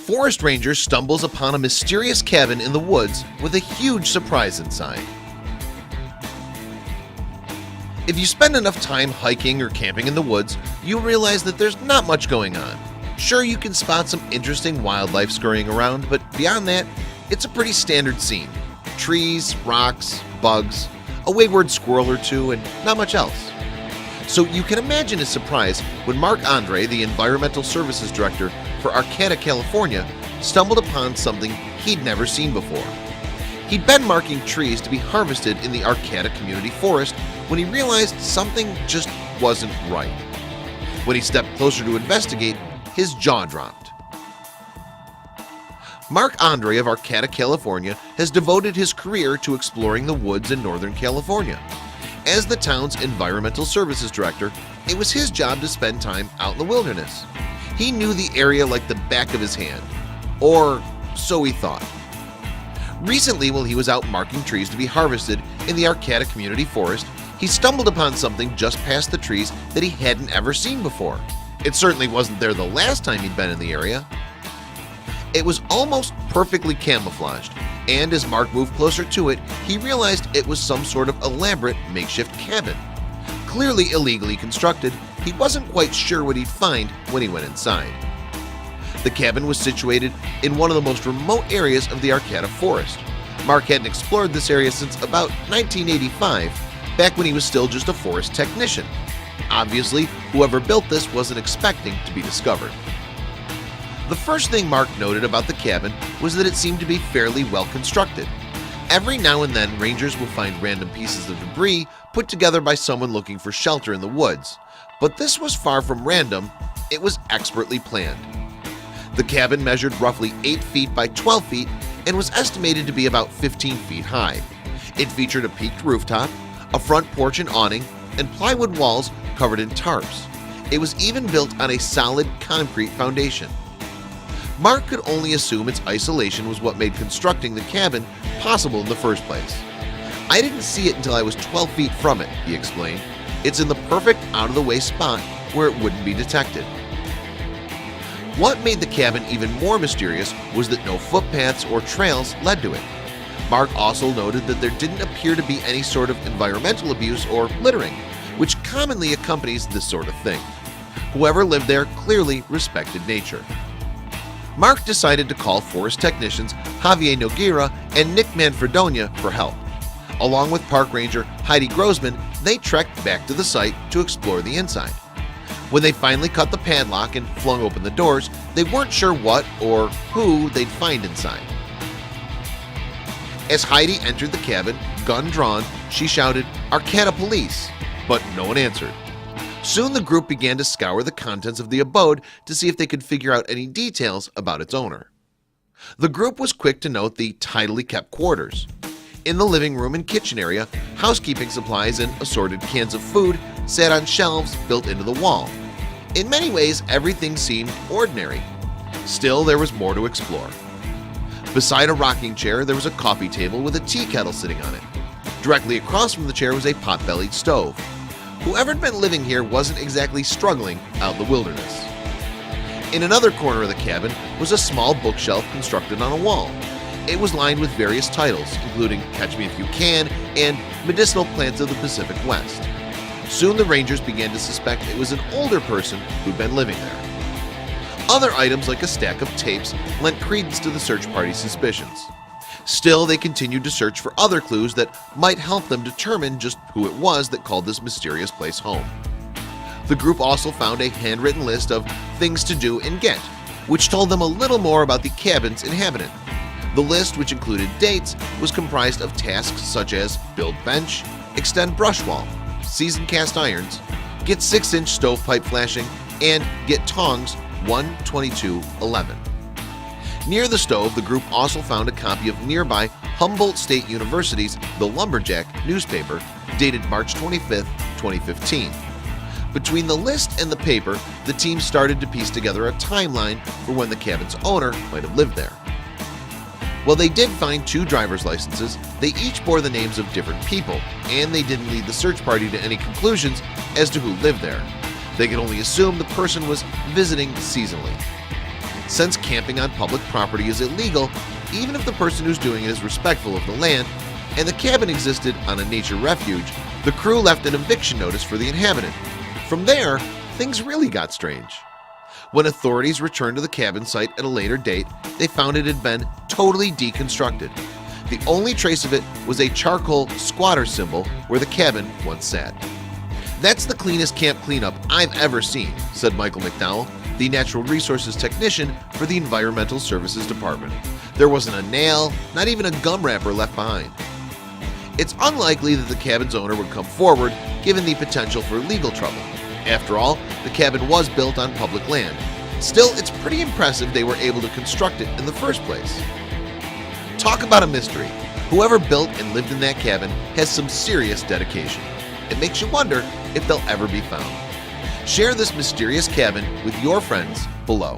forest ranger stumbles upon a mysterious cabin in the woods with a huge surprise inside. If you spend enough time hiking or camping in the woods, you'll realize that there's not much going on. Sure, you can spot some interesting wildlife scurrying around, but beyond that, it's a pretty standard scene. Trees, rocks, bugs, a wayward squirrel or two, and not much else. So you can imagine his surprise when Marc-Andre, the Environmental Services Director for Arcata, California, stumbled upon something he'd never seen before. He'd been marking trees to be harvested in the Arcata Community Forest when he realized something just wasn't right. When he stepped closer to investigate, his jaw dropped. Marc-Andre of Arcata, California has devoted his career to exploring the woods in Northern California. As the town's Environmental Services Director, it was his job to spend time out in the wilderness. He knew the area like the back of his hand, or so he thought. Recently, while he was out marking trees to be harvested in the Arcata Community Forest, he stumbled upon something just past the trees that he hadn't ever seen before. It certainly wasn't there the last time he'd been in the area. It was almost perfectly camouflaged, and as Mark moved closer to it, he realized it was some sort of elaborate makeshift cabin. Clearly illegally constructed, he wasn't quite sure what he'd find when he went inside. The cabin was situated in one of the most remote areas of the Arcata Forest. Mark hadn't explored this area since about 1985, back when he was still just a forest technician. Obviously, whoever built this wasn't expecting to be discovered. The first thing Mark noted about the cabin was that it seemed to be fairly well constructed. Every now and then, rangers will find random pieces of debris put together by someone looking for shelter in the woods. But this was far from random, it was expertly planned. The cabin measured roughly 8 feet by 12 feet and was estimated to be about 15 feet high. It featured a peaked rooftop, a front porch and awning, and plywood walls covered in tarps. It was even built on a solid concrete foundation. Mark could only assume its isolation was what made constructing the cabin possible in the first place. "I didn't see it until I was 12 feet from it," he explained. "It's in the perfect out-of-the-way spot where it wouldn't be detected." What made the cabin even more mysterious was that no footpaths or trails led to it. Mark also noted that there didn't appear to be any sort of environmental abuse or littering, which commonly accompanies this sort of thing. Whoever lived there clearly respected nature. Mark decided to call forest technicians Javier Noguera and Nick Manfredonia for help. Along with park ranger Heidi Grossman, they trekked back to the site to explore the inside. When they finally cut the padlock and flung open the doors, they weren't sure what or who they'd find inside. As Heidi entered the cabin, gun drawn, she shouted, "Arcata Police!" but no one answered. Soon the group began to scour the contents of the abode to see if they could figure out any details about its owner. The group was quick to note the tidily kept quarters. In the living room and kitchen area, housekeeping supplies and assorted cans of food sat on shelves built into the wall. In many ways, everything seemed ordinary. Still, there was more to explore. Beside a rocking chair, there was a coffee table with a tea kettle sitting on it. Directly across from the chair was a pot-bellied stove. Whoever'd been living here wasn't exactly struggling out in the wilderness. In another corner of the cabin was a small bookshelf constructed on a wall. It was lined with various titles, including Catch Me If You Can and Medicinal Plants of the Pacific West. Soon the rangers began to suspect it was an older person who'd been living there. Other items like a stack of tapes lent credence to the search party's suspicions. Still, they continued to search for other clues that might help them determine just who it was that called this mysterious place home. The group also found a handwritten list of things to do and get, which told them a little more about the cabin's inhabitant. The list, which included dates, was comprised of tasks such as build bench, extend brush wall, season cast irons, get 6-inch stovepipe flashing, and get tongs 1/22/11. Near the stove, the group also found a copy of nearby Humboldt State University's The Lumberjack newspaper, dated March 25, 2015. Between the list and the paper, the team started to piece together a timeline for when the cabin's owner might have lived there. While they did find 2 driver's licenses, they each bore the names of different people, and they didn't lead the search party to any conclusions as to who lived there. They could only assume the person was visiting seasonally. Since camping on public property is illegal, even if the person who's doing it is respectful of the land, and the cabin existed on a nature refuge, the crew left an eviction notice for the inhabitant. From there, things really got strange. When authorities returned to the cabin site at a later date, they found it had been totally deconstructed. The only trace of it was a charcoal squatter symbol where the cabin once sat. "That's the cleanest camp cleanup I've ever seen," said Michael McDowell, the Natural Resources Technician for the Environmental Services Department. "There wasn't a nail, not even a gum wrapper left behind." It's unlikely that the cabin's owner would come forward given the potential for legal trouble. After all, the cabin was built on public land. Still, it's pretty impressive they were able to construct it in the first place. Talk about a mystery. Whoever built and lived in that cabin has some serious dedication. It makes you wonder if they'll ever be found. Share this mysterious cabin with your friends below.